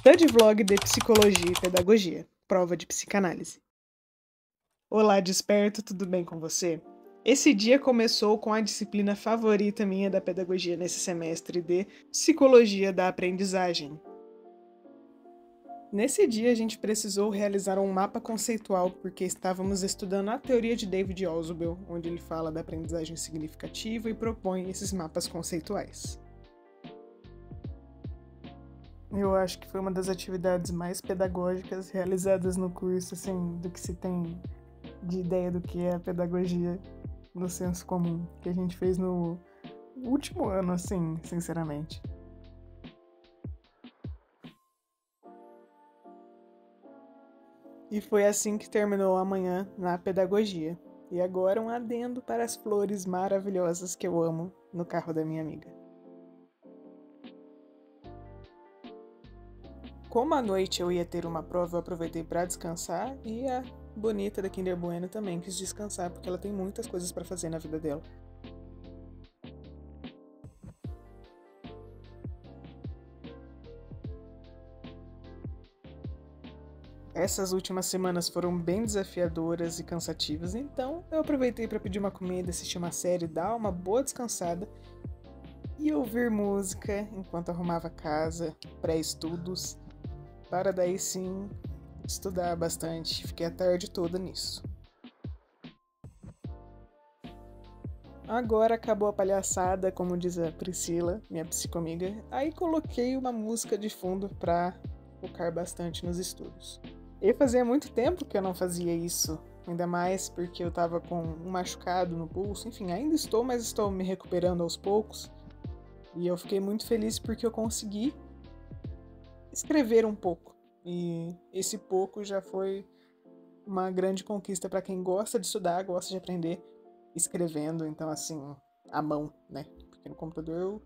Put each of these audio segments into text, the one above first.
Study Vlog de Psicologia e Pedagogia, prova de psicanálise. Olá, desperto, tudo bem com você? Esse dia começou com a disciplina favorita minha da pedagogia nesse semestre de Psicologia da Aprendizagem. Nesse dia a gente precisou realizar um mapa conceitual porque estávamos estudando a teoria de David Ausubel, onde ele fala da aprendizagem significativa e propõe esses mapas conceituais. Eu acho que foi uma das atividades mais pedagógicas realizadas no curso, assim, do que se tem de ideia do que é a pedagogia no senso comum, que a gente fez no último ano, assim, sinceramente. E foi assim que terminou a manhã na pedagogia. E agora um adendo para as flores maravilhosas que eu amo no carro da minha amiga. Como à noite eu ia ter uma prova, eu aproveitei para descansar e a bonita da Kinder Bueno também quis descansar porque ela tem muitas coisas para fazer na vida dela. Essas últimas semanas foram bem desafiadoras e cansativas, então eu aproveitei para pedir uma comida, assistir uma série, dar uma boa descansada e ouvir música enquanto arrumava a casa, pré-estudos, para daí sim estudar bastante. Fiquei a tarde toda nisso. Agora acabou a palhaçada, como diz a Priscila, minha psicomiga, aí coloquei uma música de fundo para focar bastante nos estudos. E fazia muito tempo que eu não fazia isso, ainda mais porque eu tava com um machucado no pulso, enfim, ainda estou, mas estou me recuperando aos poucos. E eu fiquei muito feliz porque eu consegui escrever um pouco. E esse pouco já foi uma grande conquista para quem gosta de estudar, gosta de aprender escrevendo, então assim, à mão, né? Porque no computador eu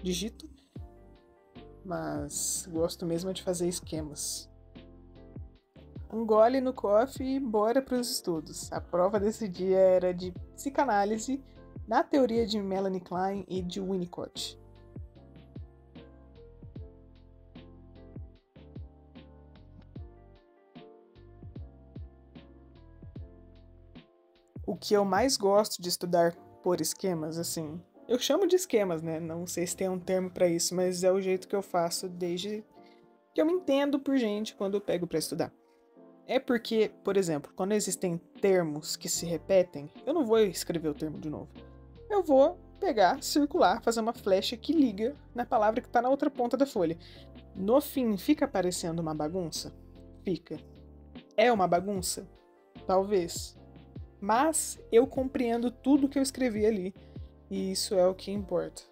digito, mas gosto mesmo de fazer esquemas. Um gole no coffee e bora para os estudos. A prova desse dia era de psicanálise na teoria de Melanie Klein e de Winnicott. O que eu mais gosto de estudar por esquemas, assim, eu chamo de esquemas, né? Não sei se tem um termo para isso, mas é o jeito que eu faço desde que eu me entendo por gente quando eu pego para estudar. É porque, por exemplo, quando existem termos que se repetem, eu não vou escrever o termo de novo. Eu vou pegar, circular, fazer uma flecha que liga na palavra que está na outra ponta da folha. No fim, fica parecendo uma bagunça? Fica. É uma bagunça? Talvez. Mas eu compreendo tudo que eu escrevi ali, e isso é o que importa.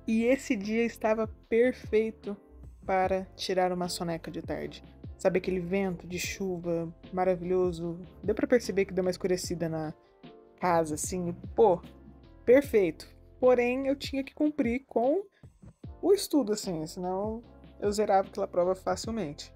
E esse dia estava perfeito para tirar uma soneca de tarde. Sabe aquele vento de chuva maravilhoso? Deu para perceber que deu uma escurecida na casa, assim. Pô, perfeito. Porém, eu tinha que cumprir com o estudo, assim, senão eu zerava aquela prova facilmente.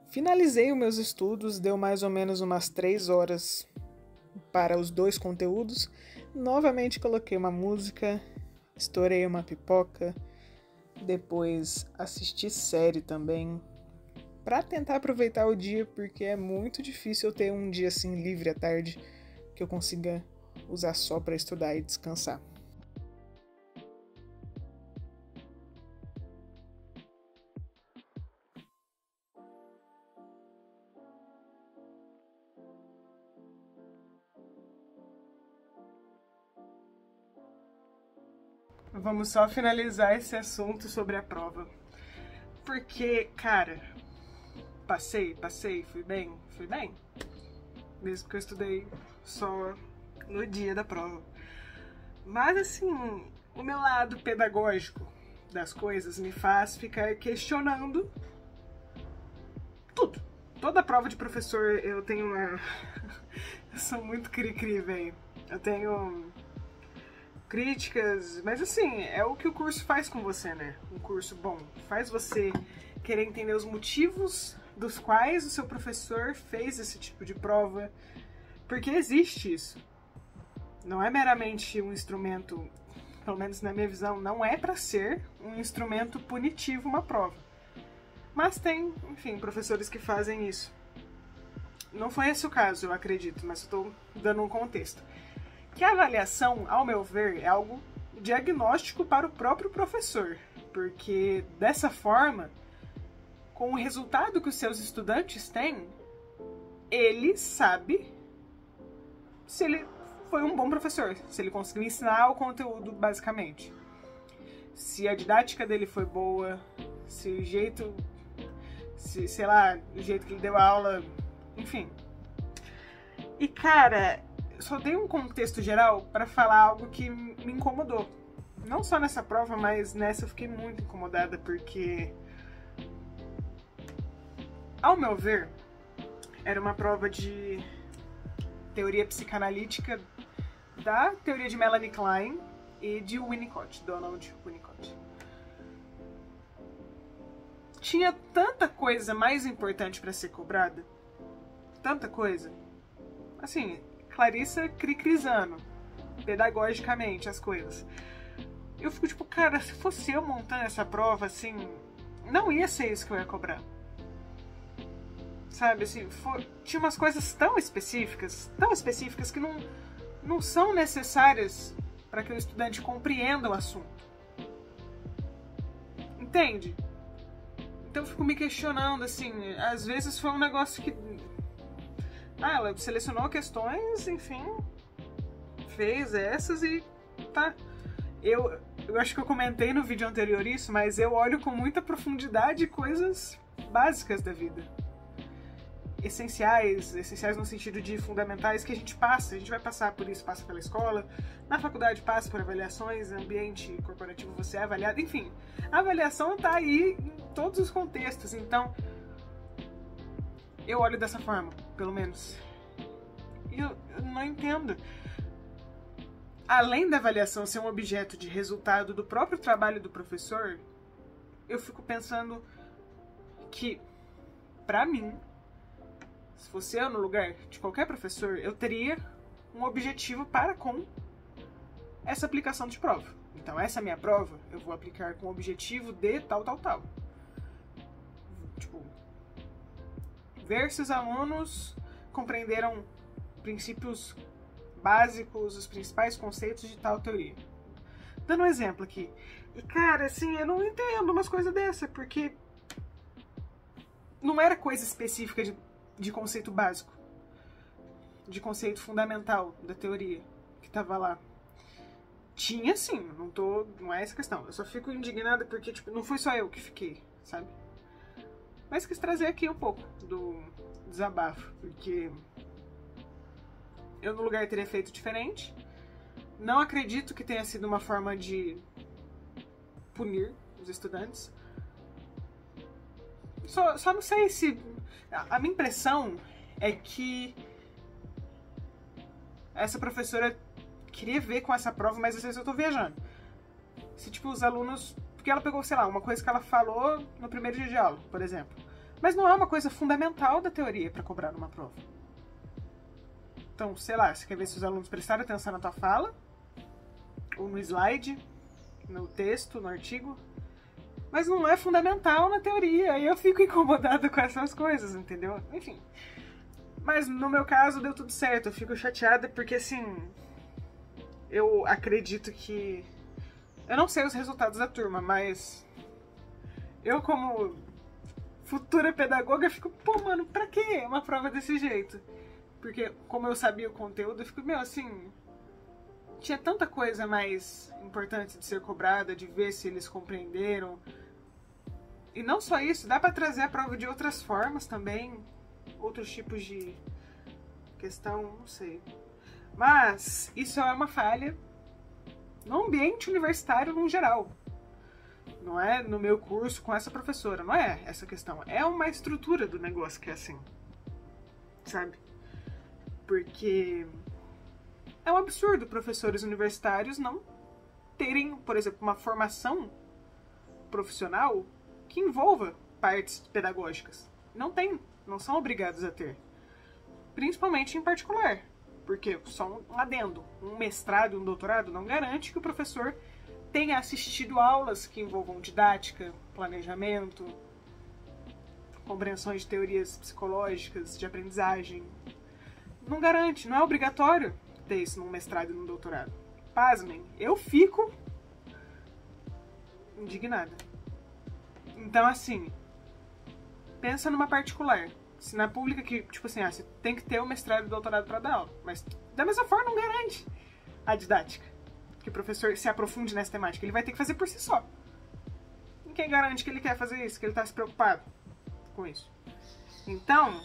Finalizei os meus estudos, deu mais ou menos umas 3 horas para os dois conteúdos. Novamente coloquei uma música, estourei uma pipoca, depois assisti série também, para tentar aproveitar o dia, porque é muito difícil eu ter um dia assim livre à tarde que eu consiga usar só para estudar e descansar. Vamos só finalizar esse assunto sobre a prova. Porque, cara, passei, fui bem. Mesmo que eu estudei só no dia da prova. Mas, assim, o meu lado pedagógico das coisas me faz ficar questionando toda prova de professor eu tenho uma... eu sou muito cri-cri, velho. Eu tenho críticas, mas assim, é o que o curso faz com você, né? Um curso bom. Faz você querer entender os motivos dos quais o seu professor fez esse tipo de prova. Porque existe isso. Não é meramente um instrumento, pelo menos na minha visão, não é para ser um instrumento punitivo uma prova. Mas tem, enfim, professores que fazem isso. Não foi esse o caso, eu acredito, mas estou dando um contexto. Que a avaliação, ao meu ver, é algo diagnóstico para o próprio professor. Porque dessa forma, com o resultado que os seus estudantes têm, ele sabe se ele foi um bom professor, se ele conseguiu ensinar o conteúdo basicamente. Se a didática dele foi boa, se o jeito, sei lá, o jeito que ele deu a aula, enfim. E cara, eu só dei um contexto geral para falar algo que me incomodou. Não só nessa prova, mas nessa eu fiquei muito incomodada porque, ao meu ver, era uma prova de teoria psicanalítica da teoria de Melanie Klein e de Winnicott, Donald Winnicott. Tinha tanta coisa mais importante para ser cobrada, tanta coisa. Assim, Clarissa cricrisando pedagogicamente as coisas. Eu fico tipo, cara, se fosse eu montando essa prova, assim, não ia ser isso que eu ia cobrar. Sabe, assim, tinha umas coisas tão específicas que não são necessárias para que o estudante compreenda o assunto. Entende? Então eu fico me questionando, assim, às vezes foi um negócio que... ela selecionou questões, enfim, fez essas e tá. Eu acho que eu comentei no vídeo anterior isso, mas eu olho com muita profundidade coisas básicas da vida. Essenciais no sentido de fundamentais que a gente vai passar por isso, passa pela escola, na faculdade passa por avaliações, ambiente corporativo você é avaliado, enfim, a avaliação tá aí em todos os contextos, então eu olho dessa forma, pelo menos, e eu não entendo. Além da avaliação ser um objeto de resultado do próprio trabalho do professor, eu fico pensando que, pra mim, se fosse eu no lugar de qualquer professor, eu teria um objetivo para com essa aplicação de prova. Então, essa minha prova, eu vou aplicar com o objetivo de tal. Tipo, ver se os alunos compreenderam princípios básicos, os principais conceitos de tal teoria. Dando um exemplo aqui. E, cara, assim, eu não entendo umas coisas dessa, porque não era coisa específica de conceito básico, de conceito fundamental da teoria que tava lá. Tinha sim, não é essa a questão. Eu só fico indignada porque, tipo, não fui só eu que fiquei, sabe? Mas quis trazer aqui um pouco do desabafo, porque eu no lugar teria feito diferente. Não acredito que tenha sido uma forma de punir os estudantes. Só não sei se... A minha impressão é que essa professora queria ver com essa prova, mas às vezes eu tô viajando. Se, tipo, os alunos... Porque ela pegou, sei lá, uma coisa que ela falou no primeiro dia de aula, por exemplo. Mas não é uma coisa fundamental da teoria pra cobrar numa prova. Então, sei lá, você quer ver se os alunos prestaram atenção na tua fala, ou no slide, no texto, no artigo, mas não é fundamental na teoria, e eu fico incomodada com essas coisas, entendeu? Enfim. Mas no meu caso deu tudo certo, eu fico chateada porque, assim, eu acredito que... Eu não sei os resultados da turma, mas eu, como futura pedagoga, fico, pô, mano, pra que uma prova desse jeito? Porque, como eu sabia o conteúdo, eu fico, meu, assim... Tinha tanta coisa mais importante de ser cobrada, de ver se eles compreenderam. E não só isso, dá pra trazer a prova de outras formas também. Outros tipos de questão, não sei. Mas isso é uma falha no ambiente universitário no geral. Não é no meu curso com essa professora. Não é essa questão. É uma estrutura do negócio que é assim. Sabe? Porque é um absurdo professores universitários não terem, por exemplo, uma formação profissional que envolva partes pedagógicas. Não tem, não são obrigados a ter. Principalmente em particular. Porque só um adendo, um mestrado, um doutorado não garante que o professor tenha assistido aulas que envolvam didática, planejamento, compreensões de teorias psicológicas, de aprendizagem. Não garante, não é obrigatório ter isso num mestrado e num doutorado. Pasmem, eu fico indignada. Então, assim, pensa numa particular. Se na pública que, tipo assim, você tem que ter o mestrado e o doutorado para dar aula. Mas, da mesma forma, não garante a didática. Que o professor se aprofunde nessa temática. Ele vai ter que fazer por si só. E quem garante que ele quer fazer isso? Que ele está se preocupado com isso? Então,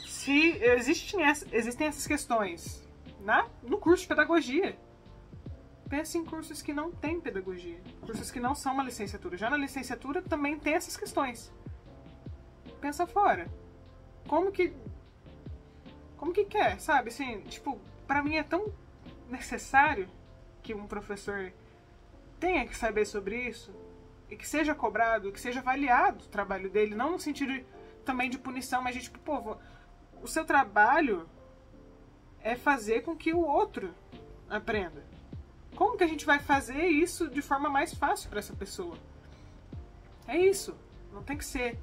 se existem essas questões no curso de pedagogia, pense em cursos que não têm pedagogia. Cursos que não são uma licenciatura. Já na licenciatura também tem essas questões. Pensa fora. Como que quer, sabe? Assim, tipo, pra mim é tão necessário que um professor tenha que saber sobre isso e que seja cobrado, que seja avaliado o trabalho dele, não no sentido também de punição, mas de tipo, pô, o seu trabalho é fazer com que o outro aprenda. Como que a gente vai fazer isso de forma mais fácil para essa pessoa? É isso. Não tem que ser.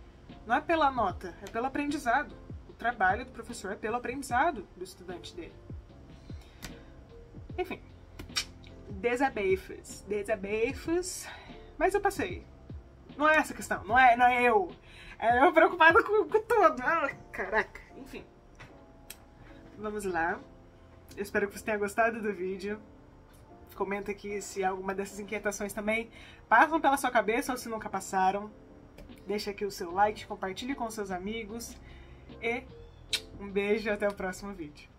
Não é pela nota, é pelo aprendizado. O trabalho do professor é pelo aprendizado do estudante dele. Enfim. Desabafos. Mas eu passei. Não é essa a questão. Não é eu. É eu preocupada com tudo. Ah, caraca. Enfim. Vamos lá. Eu espero que você tenha gostado do vídeo. Comenta aqui se alguma dessas inquietações também passam pela sua cabeça ou se nunca passaram. Deixa aqui o seu like, compartilhe com seus amigos. E um beijo e até o próximo vídeo.